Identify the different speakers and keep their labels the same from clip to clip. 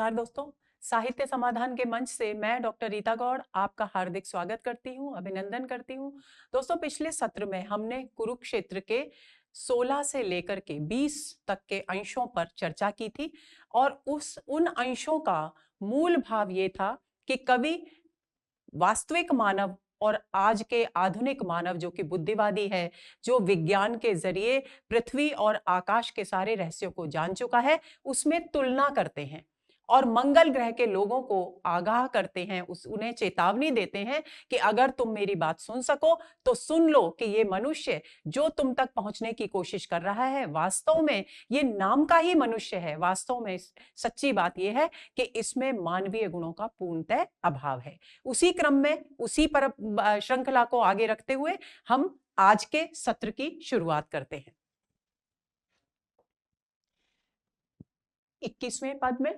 Speaker 1: नमस्कार दोस्तों। साहित्य समाधान के मंच से मैं डॉक्टर रीता गौड़ आपका हार्दिक स्वागत करती हूँ, अभिनंदन करती हूँ। दोस्तों, पिछले सत्र में हमने कुरुक्षेत्र के 16 से लेकर के 20 तक के अंशों पर चर्चा की थी और उन अंशों का मूल भाव ये था कि कवि वास्तविक मानव और आज के आधुनिक मानव जो कि बुद्धिवादी है, जो विज्ञान के जरिए पृथ्वी और आकाश के सारे रहस्यों को जान चुका है, उसमें तुलना करते हैं और मंगल ग्रह के लोगों को आगाह करते हैं, उन्हें चेतावनी देते हैं कि अगर तुम मेरी बात सुन सको तो सुन लो कि ये मनुष्य जो तुम तक पहुंचने की कोशिश कर रहा है, वास्तव में ये नाम का ही मनुष्य है। वास्तव में सच्ची बात यह है कि इसमें मानवीय गुणों का पूर्णतः अभाव है। उसी क्रम में, उसी पर श्रृंखला को आगे रखते हुए हम आज के सत्र की शुरुआत करते हैं। 21वें पद में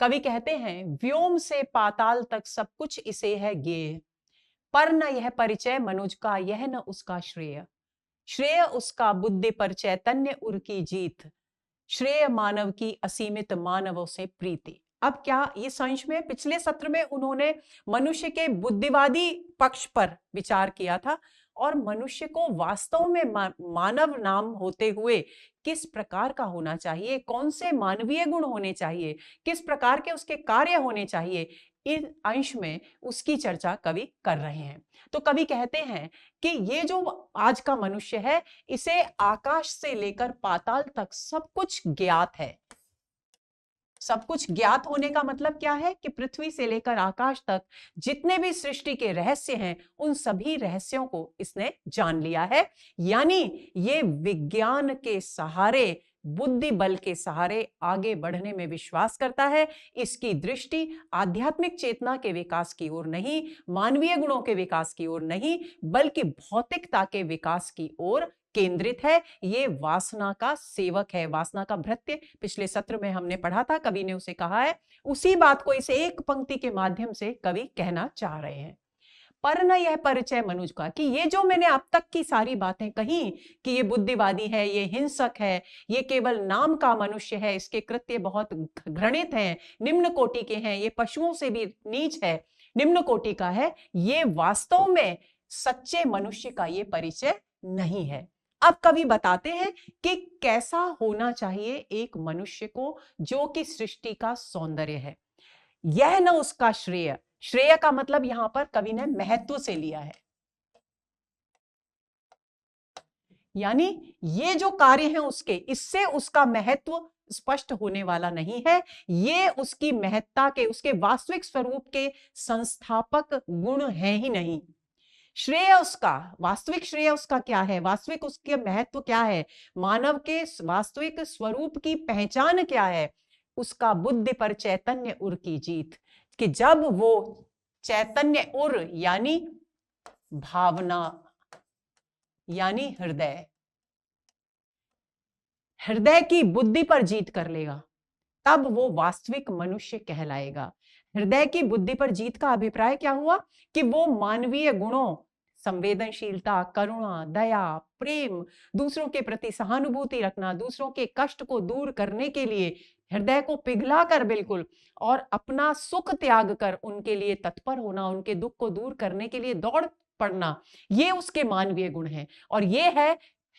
Speaker 1: कवि कहते हैं, व्योम से पाताल तक सब कुछ इसे है ज्ञेय, पर न यह परिचय मनुज का, यह न उसका श्रेय। श्रेय उसका बुद्धि पर चैतन्य उर की जीत, श्रेय मानव की असीमित मानवों से प्रीति। अब क्या इस अंश में पिछले सत्र में उन्होंने मनुष्य के बुद्धिवादी पक्ष पर विचार किया था और मनुष्य को वास्तव में मानव नाम होते हुए किस प्रकार का होना चाहिए, कौन से मानवीय गुण होने चाहिए, किस प्रकार के उसके कार्य होने चाहिए, इस अंश में उसकी चर्चा कवि कर रहे हैं। तो कवि कहते हैं कि ये जो आज का मनुष्य है, इसे आकाश से लेकर पाताल तक सब कुछ ज्ञात है। सब कुछ ज्ञात होने का मतलब क्या है कि पृथ्वी से लेकर आकाश तक जितने भी सृष्टि के रहस्य हैं, उन सभी रहस्यों को इसने जान लिया है। यानी ये विज्ञान के सहारे, बुद्धि बल के सहारे आगे बढ़ने में विश्वास करता है। इसकी दृष्टि आध्यात्मिक चेतना के विकास की ओर नहीं, मानवीय गुणों के विकास की ओर नहीं, बल्कि भौतिकता के विकास की ओर केंद्रित है। ये वासना का सेवक है, वासना का भृत्य। पिछले सत्र में हमने पढ़ा था, कवि ने उसे कहा है। उसी बात को इस एक पंक्ति के माध्यम से कवि कहना चाह रहे हैं। पर न यह परिचय मनुज का, कि ये जो मैंने अब तक की सारी बातें कही कि ये बुद्धिवादी है, ये हिंसक है, ये केवल नाम का मनुष्य है, इसके कृत्य बहुत घृणित हैं, निम्न कोटि के हैं, ये पशुओं से भी नीच है, निम्न कोटि का है, ये वास्तव में सच्चे मनुष्य का ये परिचय नहीं है। अब कवि बताते हैं कि कैसा होना चाहिए एक मनुष्य को जो कि सृष्टि का सौंदर्य है। यह न उसका श्रेय, श्रेय का मतलब यहां पर कवि ने महत्व से लिया है। यानी ये जो कार्य है उसके, इससे उसका महत्व स्पष्ट होने वाला नहीं है। ये उसकी महत्ता के, उसके वास्तविक स्वरूप के संस्थापक गुण है ही नहीं। श्रेय उसका, वास्तविक श्रेय उसका क्या है, वास्तविक उसके महत्व क्या है, मानव के वास्तविक स्वरूप की पहचान क्या है, उसका बुद्धि पर चैतन्य उर की जीत। कि जब वो चैतन्य उर यानी भावना, यानी हृदय, हृदय की बुद्धि पर जीत कर लेगा, तब वो वास्तविक मनुष्य कहलाएगा। हृदय की बुद्धि पर जीत का अभिप्राय क्या हुआ कि वो मानवीय गुणों, संवेदनशीलता, करुणा, दया, प्रेम, दूसरों के प्रति सहानुभूति रखना, दूसरों के कष्ट को दूर करने के लिए हृदय को पिघला कर बिल्कुल, और अपना सुख त्याग कर उनके लिए तत्पर होना, उनके दुख को दूर करने के लिए दौड़ पड़ना, ये उसके मानवीय गुण हैं और ये है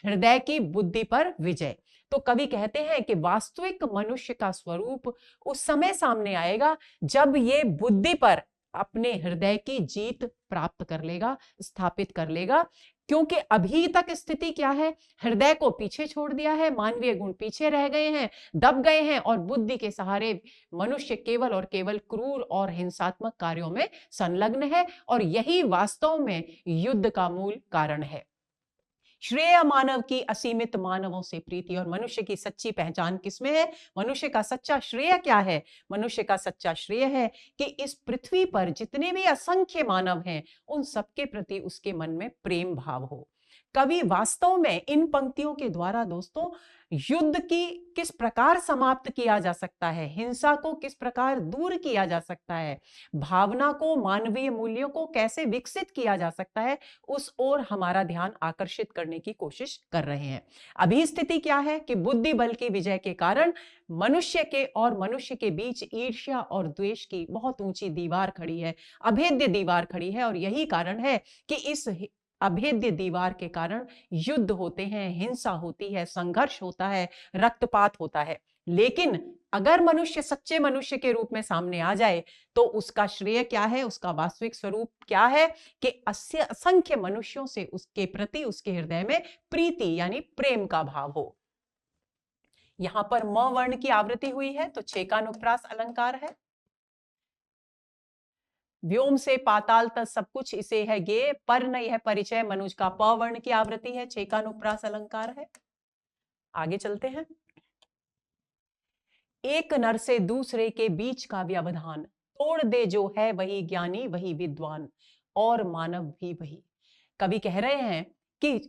Speaker 1: हृदय की बुद्धि पर विजय। तो कवि कहते हैं कि वास्तविक मनुष्य का स्वरूप उस समय सामने आएगा जब ये बुद्धि पर अपने हृदय की जीत प्राप्त कर लेगा, स्थापित कर लेगा। क्योंकि अभी तक स्थिति क्या है, हृदय को पीछे छोड़ दिया है, मानवीय गुण पीछे रह गए हैं, दब गए हैं और बुद्धि के सहारे मनुष्य केवल और केवल क्रूर और हिंसात्मक कार्यों में संलग्न है और यही वास्तव में युद्ध का मूल कारण है। श्रेय मानव की असीमित मानवों से प्रीति, और मनुष्य की सच्ची पहचान किसमें है, मनुष्य का सच्चा श्रेय क्या है, मनुष्य का सच्चा श्रेय है कि इस पृथ्वी पर जितने भी असंख्य मानव हैं, उन सबके प्रति उसके मन में प्रेम भाव हो। कवि वास्तव में इन पंक्तियों के द्वारा दोस्तों युद्ध की किस प्रकार समाप्त किया जा सकता है, हिंसा को किस प्रकार दूर किया जा सकता है, भावना को, मानवीय मूल्यों को कैसे विकसित किया जा सकता है, उस ओर हमारा ध्यान आकर्षित करने की कोशिश कर रहे हैं। अभी स्थिति क्या है कि बुद्धि बल की विजय के कारण मनुष्य के और मनुष्य के बीच ईर्ष्या और द्वेष की बहुत ऊंची दीवार खड़ी है, अभेद्य दीवार खड़ी है। और यही कारण है कि इस अभेद्य दीवार के कारण युद्ध होते हैं, हिंसा होती है, संघर्ष होता है, रक्तपात होता है। लेकिन अगर मनुष्य सच्चे मनुष्य के रूप में सामने आ जाए तो उसका श्रेय क्या है, उसका वास्तविक स्वरूप क्या है कि असंख्य मनुष्यों से उसके प्रति उसके हृदय में प्रीति यानी प्रेम का भाव हो। यहां पर म वर्ण की आवृत्ति हुई है तो छे का अनुप्रास अलंकार है। व्योम से पाताल तक सब कुछ इसे है गे, पर न यह परिचय मनुज का, प वर्ण की आवृत्ति है, छे का अनुप्रास अलंकार है। आगे चलते हैं। एक नर से दूसरे के बीच का व्यवधान तोड़ दे जो है वही ज्ञानी वही विद्वान और मानव भी वही। कवि कह रहे हैं कि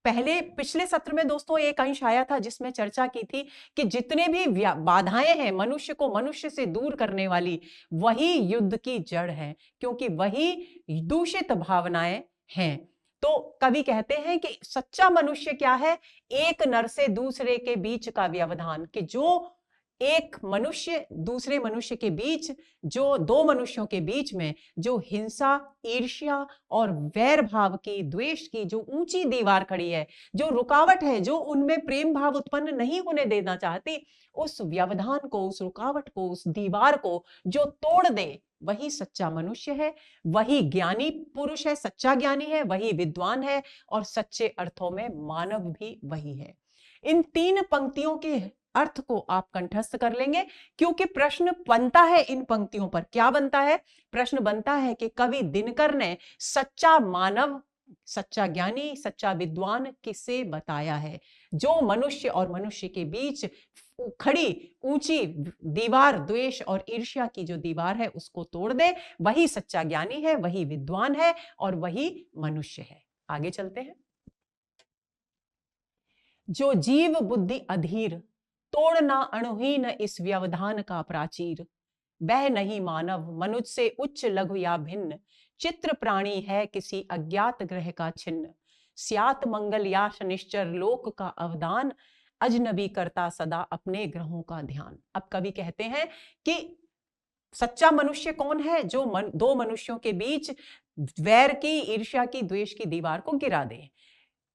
Speaker 1: पिछले सत्र में दोस्तों एक अंश आया था जिसमें चर्चा की थी कि जितने भी बाधाएं हैं मनुष्य को मनुष्य से दूर करने वाली, वही युद्ध की जड़ है, क्योंकि वही दूषित भावनाएं हैं। तो कवि कहते हैं कि सच्चा मनुष्य क्या है, एक नर से दूसरे के बीच का व्यवधान, कि जो एक मनुष्य दूसरे मनुष्य के बीच, जो दो मनुष्यों के बीच में जो हिंसा, ईर्ष्या और वैर भाव की, द्वेष की जो ऊंची दीवार खड़ी है, जो रुकावट है, जो उनमें प्रेम भाव उत्पन्न नहीं होने देना चाहती, उस व्यवधान को, उस रुकावट को, उस दीवार को जो तोड़ दे, वही सच्चा मनुष्य है, वही ज्ञानी पुरुष है, सच्चा ज्ञानी है, वही विद्वान है, और सच्चे अर्थों में मानव भी वही है। इन तीन पंक्तियों के अर्थ को आप कंठस्थ कर लेंगे, क्योंकि प्रश्न बनता है इन पंक्तियों पर। क्या बनता है? प्रश्न बनता है कि कवि दिनकर ने सच्चा मानव, सच्चा ज्ञानी, सच्चा विद्वान किसे बताया है? जो मनुष्य और मनुष्य के बीच खड़ी ऊंची दीवार, द्वेष और ईर्ष्या की जो दीवार है, उसको तोड़ दे, वही सच्चा ज्ञानी है, वही विद्वान है और वही मनुष्य है। आगे चलते हैं। जो जीव बुद्धि अधीर तोड़ना अणुहीन इस व्यवधान का प्राचीर, वह नहीं मानव मनुज से उच्च लघु या भिन्न, चित्र प्राणी है किसी अज्ञात ग्रह का छिन्न, स्यात मंगल या शनिश्चर लोक का अवदान, अजनबी करता सदा अपने ग्रहों का ध्यान। अब कवि कहते हैं कि सच्चा मनुष्य कौन है? जो दो मनुष्यों के बीच वैर की, ईर्ष्या की, द्वेष की दीवार को गिरा दे।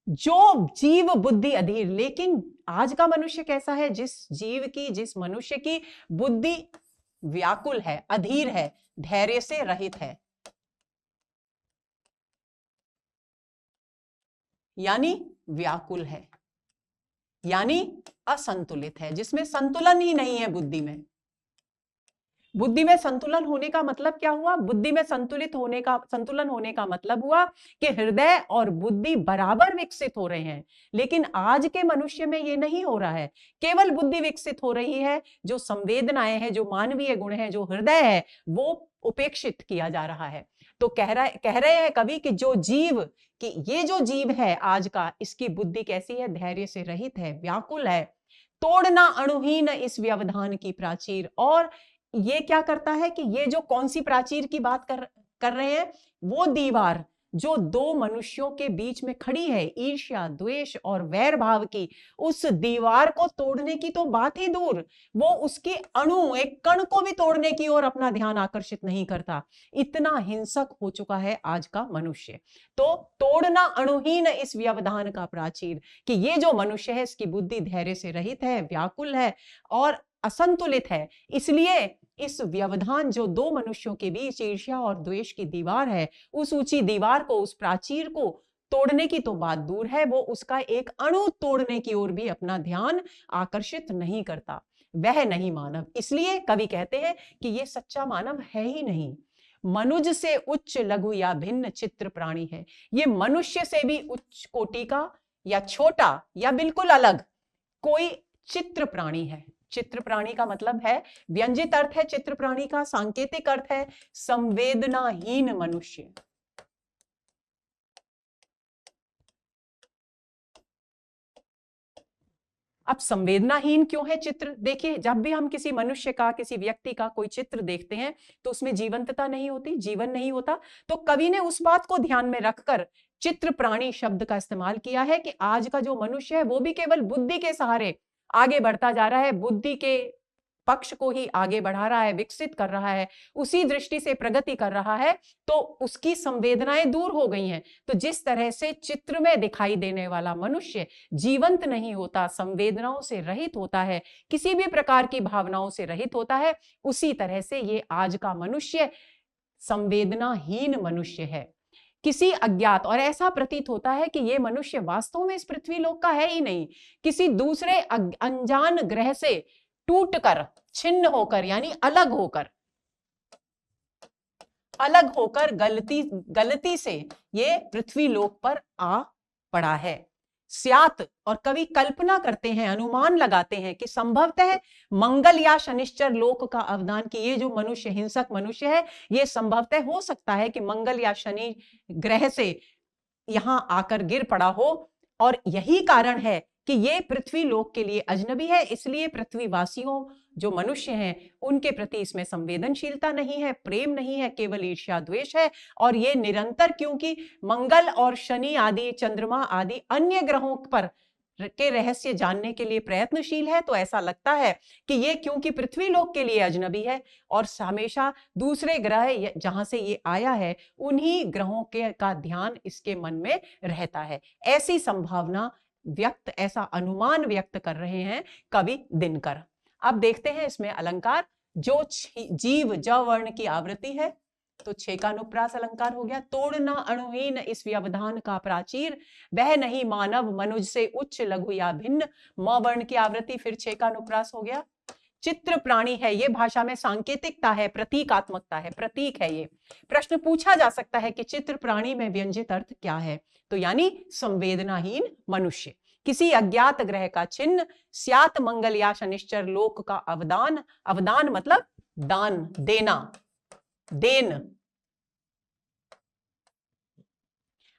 Speaker 1: जो जीव बुद्धि अधीर, लेकिन आज का मनुष्य कैसा है? जिस जीव की, जिस मनुष्य की बुद्धि व्याकुल है, अधीर है, धैर्य से रहित है, यानी व्याकुल है, यानी असंतुलित है, जिसमें संतुलन ही नहीं है बुद्धि में। बुद्धि में संतुलन होने का मतलब क्या हुआ? बुद्धि में संतुलन होने का मतलब हुआ कि हृदय और बुद्धि बराबर विकसित हो रहे हैं। लेकिन आज के मनुष्य में ये नहीं हो रहा है। केवल बुद्धि विकसित हो रही है, जो संवेदनाएं हैं, जो मानवीय गुण है, जो हृदय है, वो उपेक्षित किया जा रहा है। तो कह रहे हैं कवि कि ये जो जीव है आज का, इसकी बुद्धि कैसी है? धैर्य से रहित है, व्याकुल है। तोड़ना अणुहीन इस व्यवधान की प्राचीर, और ये क्या करता है कि ये जो कौन सी प्राचीर की बात कर रहे हैं? वो दीवार जो दो मनुष्यों के बीच में खड़ी है, ईर्ष्या, द्वेष और वैर भाव की, उस दीवार को तोड़ने की तो बात ही दूर, वो उसके अणु, एक कण को भी तोड़ने की ओर अपना ध्यान आकर्षित नहीं करता। इतना हिंसक हो चुका है आज का मनुष्य। तो तोड़ना अणुहीन इस व्यवधान का प्राचीर, कि ये जो मनुष्य है, इसकी बुद्धि धैर्य से रहित है, व्याकुल है और असंतुलित है। इसलिए इस व्यवधान, जो दो मनुष्यों के बीच ईर्ष्या और द्वेष की दीवार है, उस ऊंची दीवार को, उस प्राचीर को तोड़ने की तो बात दूर है, वो उसका एक अणु तोड़ने की ओर भी अपना ध्यान आकर्षित नहीं करता। वह नहीं मानव। इसलिए कवि कहते हैं कि ये सच्चा मानव है ही नहीं। मनुज से उच्च, लघु या भिन्न चित्र प्राणी है। ये मनुष्य से भी उच्च कोटि का या छोटा या बिल्कुल अलग कोई चित्र प्राणी है। चित्र प्राणी का मतलब है, व्यंजित अर्थ है चित्र प्राणी का, सांकेतिक अर्थ है संवेदनाहीन मनुष्य। अब संवेदनाहीन क्यों है चित्र? देखिए, जब भी हम किसी मनुष्य का, किसी व्यक्ति का कोई चित्र देखते हैं तो उसमें जीवंतता नहीं होती, जीवन नहीं होता। तो कवि ने उस बात को ध्यान में रखकर चित्र प्राणी शब्द का इस्तेमाल किया है कि आज का जो मनुष्य है वो भी केवल बुद्धि के सहारे आगे बढ़ता जा रहा है, बुद्धि के पक्ष को ही आगे बढ़ा रहा है, विकसित कर रहा है, उसी दृष्टि से प्रगति कर रहा है, तो उसकी संवेदनाएं दूर हो गई हैं। तो जिस तरह से चित्र में दिखाई देने वाला मनुष्य जीवंत नहीं होता, संवेदनाओं से रहित होता है, किसी भी प्रकार की भावनाओं से रहित होता है, उसी तरह से ये आज का मनुष्य संवेदनाहीन मनुष्य है, किसी अज्ञात। और ऐसा प्रतीत होता है कि ये मनुष्य वास्तव में इस पृथ्वी लोक का है ही नहीं, किसी दूसरे अनजान ग्रह से टूटकर, छिन्न होकर, यानी अलग होकर गलती से ये पृथ्वी लोक पर आ पड़ा है। स्यात, और कवि कल्पना करते हैं, अनुमान लगाते हैं कि संभवतः मंगल या शनिश्चर लोक का अवदान, कि ये जो मनुष्य, हिंसक मनुष्य है, ये संभवतः हो सकता है कि मंगल या शनि ग्रह से यहां आकर गिर पड़ा हो, और यही कारण है कि ये पृथ्वी लोक के लिए अजनबी है। इसलिए पृथ्वीवासियों जो मनुष्य हैं उनके प्रति इसमें संवेदनशीलता नहीं है, प्रेम नहीं है, केवल ईर्ष्या द्वेष है। और ये निरंतर, क्योंकि मंगल और शनि आदि, चंद्रमा आदि अन्य ग्रहों पर के रहस्य जानने के लिए प्रयत्नशील है, तो ऐसा लगता है कि ये क्योंकि पृथ्वी लोक के लिए अजनबी है और हमेशा दूसरे ग्रह जहां से ये आया है उन्हीं ग्रहों के का ध्यान इसके मन में रहता है। ऐसी संभावना व्यक्त, ऐसा अनुमान व्यक्त कर रहे हैं कवि दिनकर। अब देखते हैं इसमें अलंकार। जो जीव ज वर्ण की आवृत्ति है तो छे का अनुप्रास अलंकार हो गया। तोड़ना अणुहीन इस व्यवधान का प्राचीर, वह नहीं मानव मनुज से उच्च लघु या भिन्न, म वर्ण की आवृत्ति, फिर छे का अनुप्रास हो गया। चित्र प्राणी है, ये भाषा में सांकेतिकता है, प्रतीकात्मकता है, प्रतीक है। ये प्रश्न पूछा जा सकता है कि चित्र प्राणी में व्यंजित अर्थ क्या है, तो यानी संवेदनाहीन मनुष्य, किसी अज्ञात ग्रह का चिन्ह, स्यात मंगल या शनिश्चर लोक का अवदान, अवदान मतलब दान, देना, देन,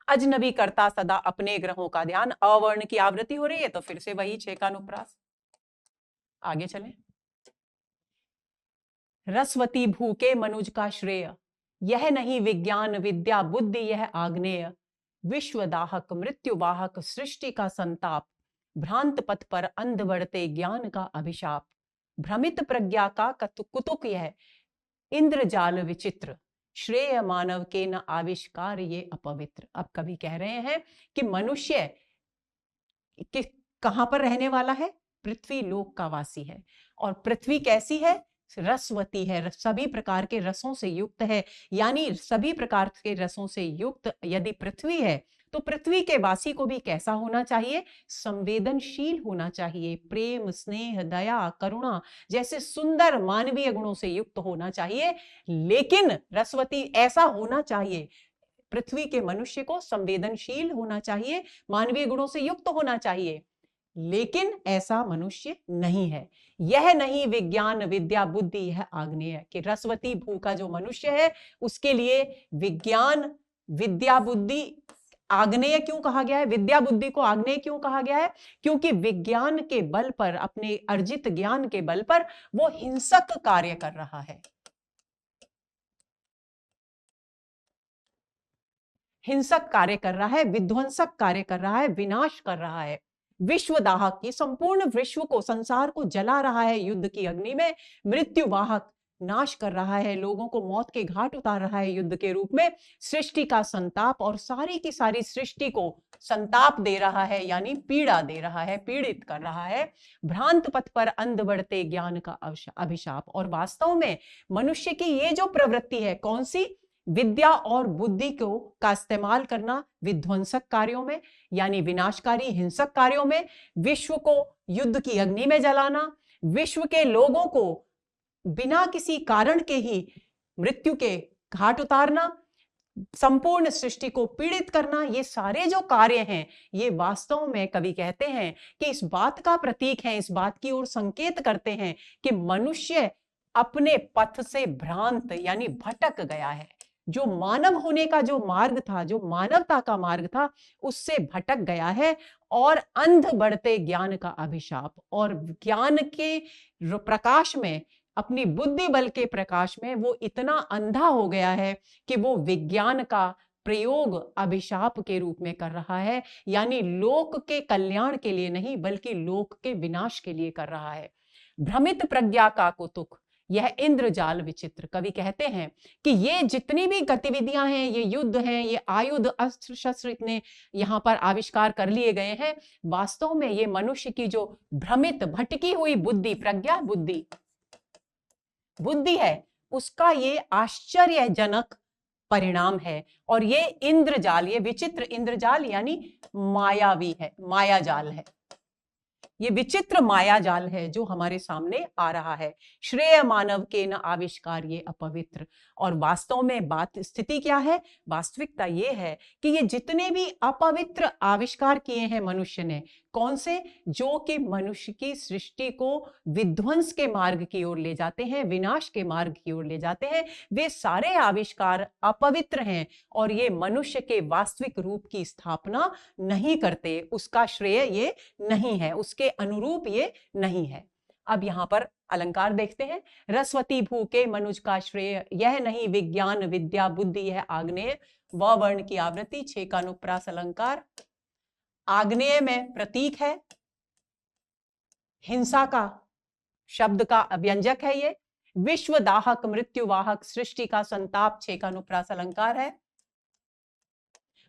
Speaker 1: अजनबी करता सदा अपने ग्रहों का ध्यान, अवर्ण की आवृत्ति हो रही है तो फिर से वही छे का अनुप्रास। आगे चलें। रसवती भूके मनुज का श्रेय, यह नहीं विज्ञान विद्या बुद्धि यह आग्नेय, विश्वदाहक मृत्युवाहक सृष्टि का संताप, भ्रांत पथ पर अंध बढ़ते ज्ञान का अभिशाप, भ्रमित प्रज्ञा का कुतुक यह इंद्रजाल विचित्र, श्रेय मानव के न आविष्कार ये अपवित्र। अब कवि कह रहे हैं कि मनुष्य कहां पर रहने वाला है? पृथ्वी लोक का वासी है। और पृथ्वी कैसी है? रसवती है, सभी प्रकार के रसों से युक्त है। यानी सभी प्रकार के रसों से युक्त यदि पृथ्वी है तो पृथ्वी के वासी को भी कैसा होना चाहिए? संवेदनशील होना चाहिए, प्रेम, स्नेह, दया, करुणा जैसे सुंदर मानवीय गुणों से युक्त होना चाहिए। लेकिन रसवती ऐसा होना चाहिए, पृथ्वी के मनुष्य को संवेदनशील होना चाहिए, मानवीय गुणों से युक्त होना चाहिए, लेकिन ऐसा मनुष्य नहीं है। यह नहीं विज्ञान विद्या बुद्धि यह आग्नेय, कि रसवती भू का जो मनुष्य है उसके लिए विज्ञान विद्या बुद्धि आग्नेय क्यों कहा गया है? विद्या बुद्धि को आग्नेय क्यों कहा गया है? क्योंकि विज्ञान के बल पर, अपने अर्जित ज्ञान के बल पर वो हिंसक कार्य कर रहा है, हिंसक कार्य कर रहा है, विध्वंसक कार्य कर रहा है, विनाश कर रहा है। विश्वदाहक की संपूर्ण विश्व को, संसार को जला रहा है युद्ध की अग्नि में। मृत्युवाहक नाश कर रहा है, लोगों को मौत के घाट उतार रहा है युद्ध के रूप में। सृष्टि का संताप, और सारी की सारी सृष्टि को संताप दे रहा है, यानी पीड़ा दे रहा है, पीड़ित कर रहा है। भ्रांत पथ पर अंध बढ़ते ज्ञान का अभिशाप। और वास्तव में मनुष्य की ये जो प्रवृत्ति है, कौन सी? विद्या और बुद्धि को का इस्तेमाल करना विध्वंसक कार्यों में, यानी विनाशकारी हिंसक कार्यों में, विश्व को युद्ध की अग्नि में जलाना, विश्व के लोगों को बिना किसी कारण के ही मृत्यु के घाट उतारना, संपूर्ण सृष्टि को पीड़ित करना, ये सारे जो कार्य हैं ये वास्तव में कवि कहते हैं कि इस बात का प्रतीक है, इस बात की ओर संकेत करते हैं कि मनुष्य अपने पथ से भ्रांत यानी भटक गया है, जो मानव होने का जो मार्ग था, जो मानवता का मार्ग था, उससे भटक गया है और अंध बढ़ते ज्ञान का अभिशाप, और ज्ञान के प्रकाश में, अपनी बुद्धि बल के प्रकाश में वो इतना अंधा हो गया है कि वो विज्ञान का प्रयोग अभिशाप के रूप में कर रहा है, यानी लोक के कल्याण के लिए नहीं बल्कि लोक के विनाश के लिए कर रहा है। भ्रमित प्रज्ञा का कुतुक, यह इंद्रजाल विचित्र। कवि कहते हैं कि ये जितनी भी गतिविधियां हैं, ये युद्ध हैं, ये आयुध अस्त्र शस्त्र इतने यहाँ पर आविष्कार कर लिए गए हैं, वास्तव में ये मनुष्य की जो भ्रमित भटकी हुई बुद्धि, प्रज्ञा बुद्धि है, उसका ये आश्चर्यजनक परिणाम है। और ये इंद्रजाल, ये विचित्र इंद्रजाल यानी मायावी है, मायाजाल है, ये विचित्र मायाजाल है जो हमारे सामने आ रहा है। श्रेय मानव के न आविष्कार ये अपवित्र। और वास्तव में बात स्थिति क्या है, वास्तविकता ये है कि ये जितने भी अपवित्र आविष्कार किए हैं मनुष्य ने, कौन से, जो कि मनुष्य की सृष्टि को विध्वंस के मार्ग की ओर ले जाते हैं, विनाश के मार्ग की ओर ले जाते हैं, वे सारे आविष्कार अपवित्र हैं और ये मनुष्य के वास्तविक रूप की स्थापना नहीं करते, उसका श्रेय ये नहीं है, उसके अनुरूप ये नहीं है। अब यहां पर अलंकार देखते हैं। रसवती भू के मनुज का श्रेय यह नहीं विज्ञान विद्या बुद्धि यह आग्नेय, व वर्ण की आवृत्ति 6 का अनुप्रास अलंकार। आग्नेय में प्रतीक है, हिंसा का शब्द का अव्यंजक है ये, विश्व दाहक मृत्युवाहक सृष्टि का संताप 6 का अनुप्रास अलंकार है।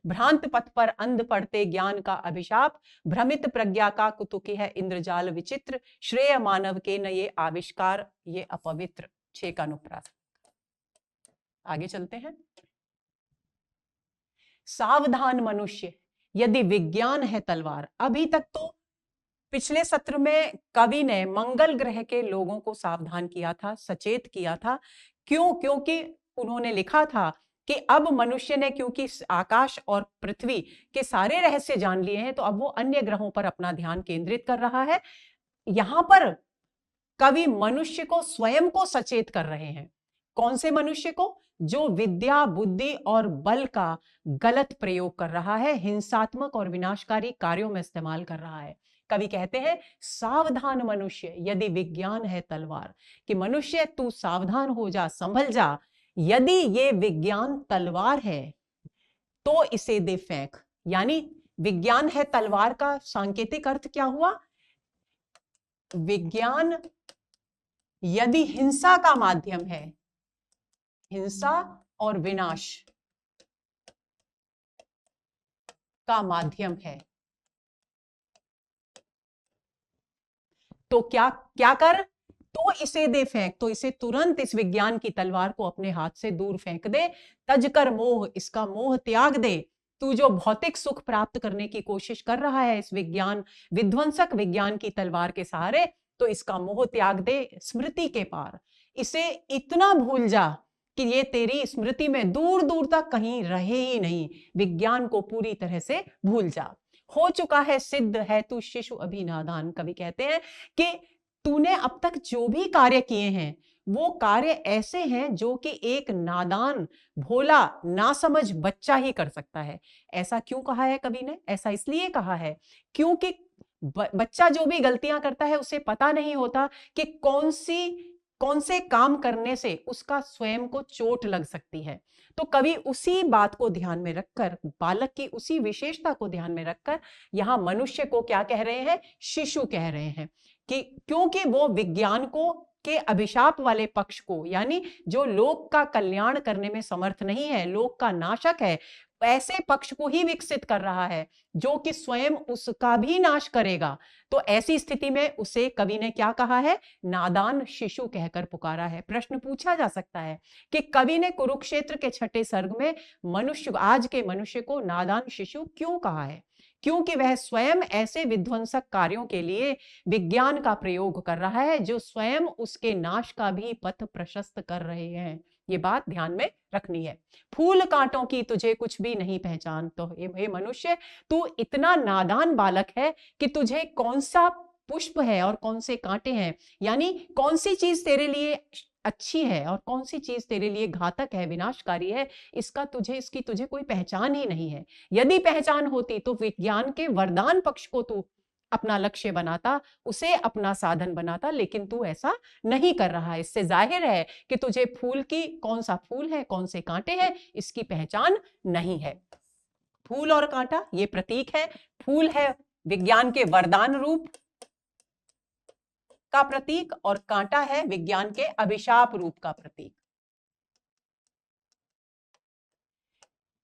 Speaker 1: भ्रांत पथ पर अंध पड़ते ज्ञान का अभिशाप, भ्रमित प्रज्ञा का कुतुकी है इंद्रजाल विचित्र, श्रेय मानव के न ये आविष्कार ये अपवित्र 6 का अनुप्रास। आगे चलते हैं। सावधान मनुष्य यदि विज्ञान है तलवार। अभी तक तो पिछले सत्र में कवि ने मंगल ग्रह के लोगों को सावधान किया था, सचेत किया था। क्यों? क्योंकि उन्होंने लिखा था कि अब मनुष्य ने क्योंकि आकाश और पृथ्वी के सारे रहस्य जान लिए हैं, तो अब वो अन्य ग्रहों पर अपना ध्यान केंद्रित कर रहा है। यहां पर कवि मनुष्य को स्वयं को सचेत कर रहे हैं। कौन से मनुष्य को? जो विद्या बुद्धि और बल का गलत प्रयोग कर रहा है, हिंसात्मक और विनाशकारी कार्यों में इस्तेमाल कर रहा है। कवि कहते हैं सावधान मनुष्य यदि विज्ञान है तलवार, कि मनुष्य तू सावधान हो जा, संभल जा, यदि ये विज्ञान तलवार है तो इसे दे फेंक। यानी विज्ञान है तलवार का सांकेतिक अर्थ क्या हुआ? विज्ञान यदि हिंसा का माध्यम है, हिंसा और विनाश का माध्यम है, तो क्या क्या कर? तो इसे दे फेंक, तो इसे तुरंत इस विज्ञान की तलवार को अपने हाथ से दूर फेंक दे। तज कर मोह, इसका मोह त्याग दे। तू जो भौतिक सुख प्राप्त करने की कोशिश कर रहा है इस विज्ञान, विध्वंसक विज्ञान की तलवार के सहारे, तो इसका मोह त्याग दे स्मृति के पार। इसे इतना भूल जा कि ये तेरी स्मृति में दूर दूर तक कहीं रहे ही नहीं। विज्ञान को पूरी तरह से भूल जा। हो चुका है सिद्ध है तू शिशु अभी नादान। कवि कहते हैं कि तूने अब तक जो भी कार्य किए हैं वो कार्य ऐसे हैं जो कि एक नादान, भोला, नासमझ बच्चा ही कर सकता है। ऐसा क्यों कहा है कवि ने? ऐसा इसलिए कहा है क्योंकि बच्चा जो भी गलतियां करता है उसे पता नहीं होता कि कौन से काम करने से उसका स्वयं को चोट लग सकती है। तो कवि उसी बात को ध्यान में रखकर, बालक की उसी विशेषता को ध्यान में रखकर यहां मनुष्य को क्या कह रहे हैं? शिशु कह रहे हैं। कि क्योंकि वो विज्ञान को के अभिशाप वाले पक्ष को, यानी जो लोक का कल्याण करने में समर्थ नहीं है, लोक का नाशक है, ऐसे पक्ष को ही विकसित कर रहा है जो कि स्वयं उसका भी नाश करेगा। तो ऐसी स्थिति में उसे कवि ने क्या कहा है? नादान शिशु कहकर पुकारा है। प्रश्न पूछा जा सकता है कि कवि ने कुरुक्षेत्र के 6ठे सर्ग में मनुष्य, आज के मनुष्य को नादान शिशु क्यों कहा है? क्योंकि वह स्वयं ऐसे विध्वंसक कार्यों के लिए विज्ञान का प्रयोग कर रहा है जो स्वयं उसके नाश का भी पथ प्रशस्त कर रहे हैं। ये बात ध्यान में रखनी है। फूल कांटों की तुझे कुछ भी नहीं पहचान। तो हे मनुष्य, तू इतना नादान बालक है कि तुझे कौन सा पुष्प है और कौन से कांटे हैं, यानी कौन सी चीज तेरे लिए अच्छी है और कौन सी चीज तेरे लिए घातक है, विनाशकारी है, इसकी तुझे कोई पहचान ही नहीं है। यदि पहचान होती तो विज्ञान के वरदान पक्ष को तू अपना लक्ष्य बनाता, उसे अपना साधन बनाता, लेकिन तू ऐसा नहीं कर रहा है। इससे जाहिर है कि तुझे फूल की, कौन सा फूल है, कौन से कांटे हैं, इसकी पहचान नहीं है। फूल और कांटा ये प्रतीक है। फूल है विज्ञान के वरदान रूप का प्रतीक और कांटा है विज्ञान के अभिशाप रूप का प्रतीक।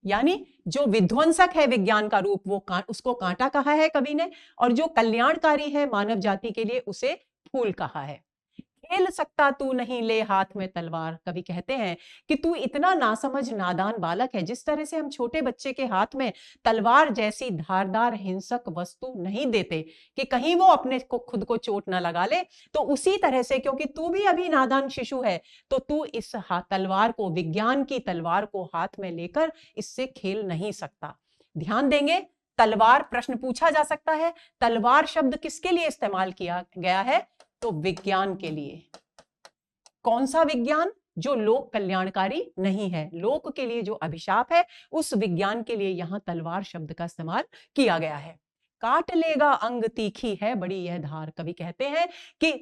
Speaker 1: यानी जो विध्वंसक है विज्ञान का रूप, वो उसको कांटा कहा है कवि ने, और जो कल्याणकारी है मानव जाति के लिए, उसे फूल कहा है। खेल सकता तू नहीं ले हाथ में तलवार, कवि कहते हैं कि तू इतना नासमझ नादान बालक है। जिस तरह से हम छोटे बच्चे के हाथ में तलवार जैसी धारदार हिंसक वस्तु नहीं देते कि कहीं वो अपने को खुद को चोट ना लगा ले, तो उसी तरह से क्योंकि तू भी अभी नादान शिशु है, तो तू इस तलवार को, विज्ञान की तलवार को हाथ में लेकर इससे खेल नहीं सकता। ध्यान देंगे, तलवार प्रश्न पूछा जा सकता है, तलवार शब्द किसके लिए इस्तेमाल किया गया है? तो विज्ञान के लिए। कौन सा विज्ञान? जो लोक कल्याणकारी नहीं है, लोक के लिए जो अभिशाप है, उस विज्ञान के लिए यहां तलवार शब्द का इस्तेमाल किया गया है। काट लेगा अंग तीखी है बड़ी यह धार, कवि कहते हैं कि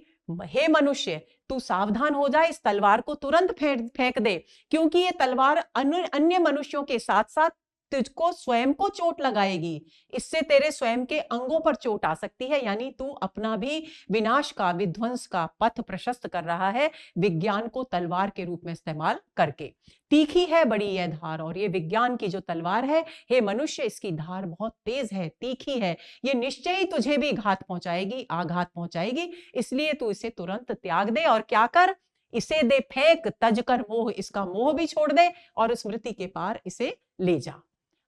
Speaker 1: हे मनुष्य, तू सावधान हो जाए, इस तलवार को तुरंत फेंक दे, क्योंकि ये तलवार अन्य मनुष्यों के साथ साथ तुझको स्वयं को चोट लगाएगी। इससे तेरे स्वयं के अंगों पर चोट आ सकती है, यानी तू अपना भी विनाश का, विध्वंस का पथ प्रशस्त कर रहा है विज्ञान को तलवार के रूप में इस्तेमाल करके। तीखी है बड़ी यह धार, और ये विज्ञान की जो तलवार है, हे मनुष्य, इसकी धार बहुत तेज है, तीखी है, ये निश्चय ही तुझे भी घात पहुंचाएगी, आघात पहुंचाएगी। इसलिए तू इसे तुरंत त्याग दे और क्या कर, इसे दे फेंक, तज कर मोह, इसका मोह भी छोड़ दे और स्मृति के पार इसे ले जा।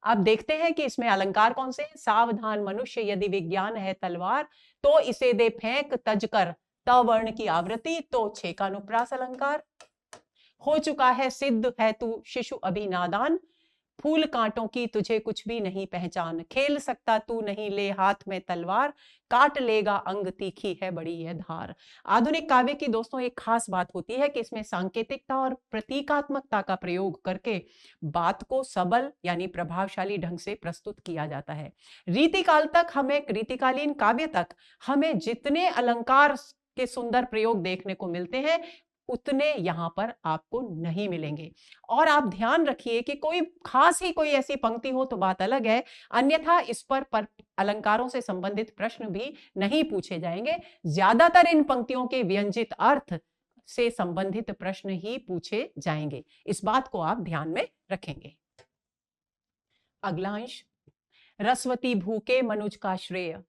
Speaker 1: आप देखते हैं कि इसमें अलंकार कौन से हैं? सावधान मनुष्य यदि विज्ञान है तलवार, तो इसे दे फेंक, तज कर, त वर्ण की आवृत्ति, तो छे का अनुप्रास अलंकार। हो चुका है सिद्ध है तू शिशु अभी नादान, फूल कांटों की तुझे कुछ भी नहीं पहचान, खेल सकता तू नहीं ले हाथ में तलवार, काट लेगा अंग तीखी है बड़ी यह धार। आधुनिक काव्य की दोस्तों एक खास बात होती है कि इसमें सांकेतिकता और प्रतीकात्मकता का प्रयोग करके बात को सबल यानी प्रभावशाली ढंग से प्रस्तुत किया जाता है। रीतिकाल तक, हमें रीतिकालीन काव्य तक हमें जितने अलंकार के सुंदर प्रयोग देखने को मिलते हैं, उतने यहां पर आपको नहीं मिलेंगे। और आप ध्यान रखिए कि कोई खास ही कोई ऐसी पंक्ति हो तो बात अलग है, अन्यथा इस पर अलंकारों से संबंधित प्रश्न भी नहीं पूछे जाएंगे। ज्यादातर इन पंक्तियों के व्यंजित अर्थ से संबंधित प्रश्न ही पूछे जाएंगे, इस बात को आप ध्यान में रखेंगे। अगला अंश, रसवती भूखे मनुज का श्रेय,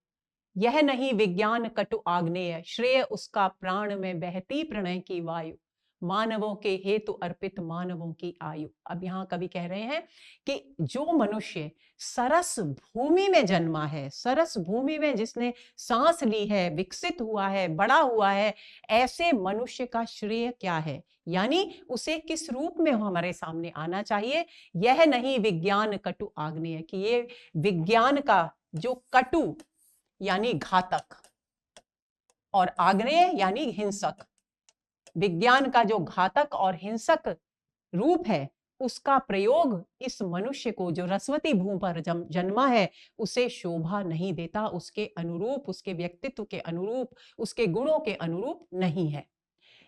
Speaker 1: यह नहीं विज्ञान कटु आग्नेय, श्रेय उसका प्राण में बहती प्रणय की वायु, मानवों के हेतु अर्पित मानवों की आयु। अब यहां कवि कह रहे हैं कि जो मनुष्य सरस भूमि में जन्मा है, सरस भूमि में जिसने सांस ली है, विकसित हुआ है, बड़ा हुआ है, ऐसे मनुष्य का श्रेय क्या है, यानी उसे किस रूप में हमारे सामने आना चाहिए। यह नहीं विज्ञान कटु आग्नेय, कि ये विज्ञान का जो कटु यानी घातक और आग्नेय यानी हिंसक, विज्ञान का जो घातक और हिंसक रूप है, उसका प्रयोग इस मनुष्य को जो रसवती भूमि पर जन्मा है उसे शोभा नहीं देता, उसके अनुरूप, उसके व्यक्तित्व के अनुरूप, उसके गुणों के अनुरूप नहीं है।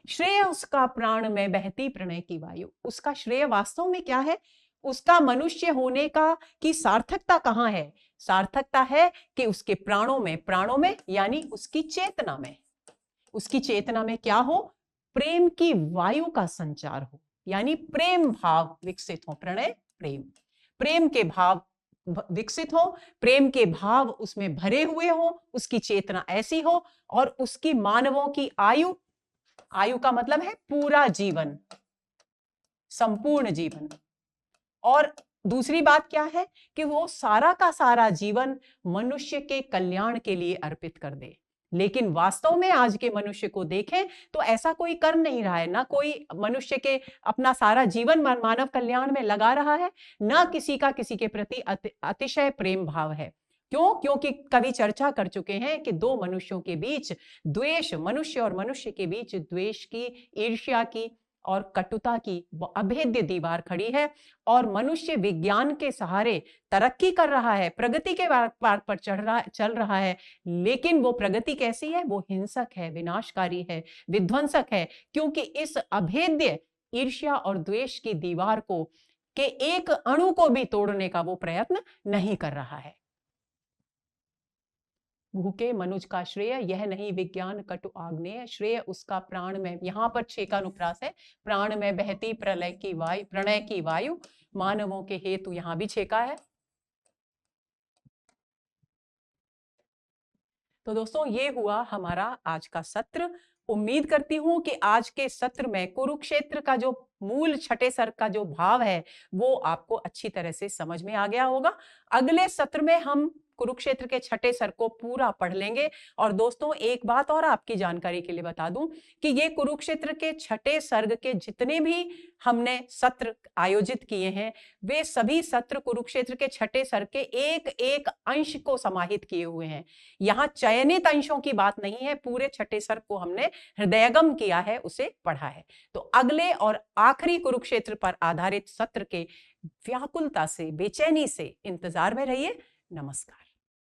Speaker 1: श्रेय उसका प्राण में बहती प्रणय की वायु, उसका श्रेय वास्तव में क्या है, उसका मनुष्य होने का की सार्थकता कहां है? सार्थकता है कि उसके प्राणों में यानी उसकी चेतना में, उसकी चेतना में क्या हो? प्रेम की वायु का संचार हो, यानी प्रेम भाव विकसित हो, प्रणय प्रेम, प्रेम के भाव विकसित हो, प्रेम के भाव उसमें भरे हुए हो, उसकी चेतना ऐसी हो, और उसकी मानवों की आयु, आयु का मतलब है पूरा जीवन, संपूर्ण जीवन। और दूसरी बात क्या है कि वो सारा का सारा जीवन मनुष्य के कल्याण के लिए अर्पित कर दे। लेकिन वास्तव में आज के मनुष्य को देखें तो ऐसा कोई कर नहीं रहा है, ना कोई मनुष्य के अपना सारा जीवन मानव कल्याण में लगा रहा है, ना किसी का किसी के प्रति अतिशय प्रेम भाव है। क्यों? क्योंकि कवि चर्चा कर चुके हैं कि दो मनुष्यों के बीच द्वेष, मनुष्य और मनुष्य के बीच द्वेष की, ईर्ष्या की, और कटुता की अभेद्य दीवार खड़ी है और मनुष्य विज्ञान के सहारे तरक्की कर रहा है, प्रगति के पार पर चल रहा है, लेकिन वो प्रगति कैसी है? वो हिंसक है, विनाशकारी है, विध्वंसक है, क्योंकि इस अभेद्य ईर्ष्या और द्वेष की दीवार को के एक अणु को भी तोड़ने का वो प्रयत्न नहीं कर रहा है। भूखे मनुज का श्रेय यह नहीं विज्ञान कटु आग्नेय, श्रेय उसका प्राण में, यहां पर 6 का अनुप्रास है, प्राण में बहती प्रलय की वायु, प्रणय की वायु, मानवों के हेतु, यहां भी 6 का है। तो दोस्तों ये हुआ हमारा आज का सत्र। उम्मीद करती हूं कि आज के सत्र में कुरुक्षेत्र का जो मूल छठे सर्ग का जो भाव है वो आपको अच्छी तरह से समझ में आ गया होगा। अगले सत्र में हम कुरुक्षेत्र के छठे सर्ग को पूरा पढ़ लेंगे। और दोस्तों एक बात और आपकी जानकारी के लिए बता दूं कि ये कुरुक्षेत्र के छठे सर्ग के जितने भी हमने सत्र आयोजित किए हैं वे सभी सत्र कुरुक्षेत्र के छठे सर्ग के एक एक अंश को समाहित किए हुए हैं। यहाँ चयनित अंशों की बात नहीं है, पूरे छठे सर्ग को हमने हृदयगम किया है, उसे पढ़ा है। तो अगले और आखिरी कुरुक्षेत्र पर आधारित सत्र के व्याकुलता से, बेचैनी से इंतजार में रहिए। नमस्कार।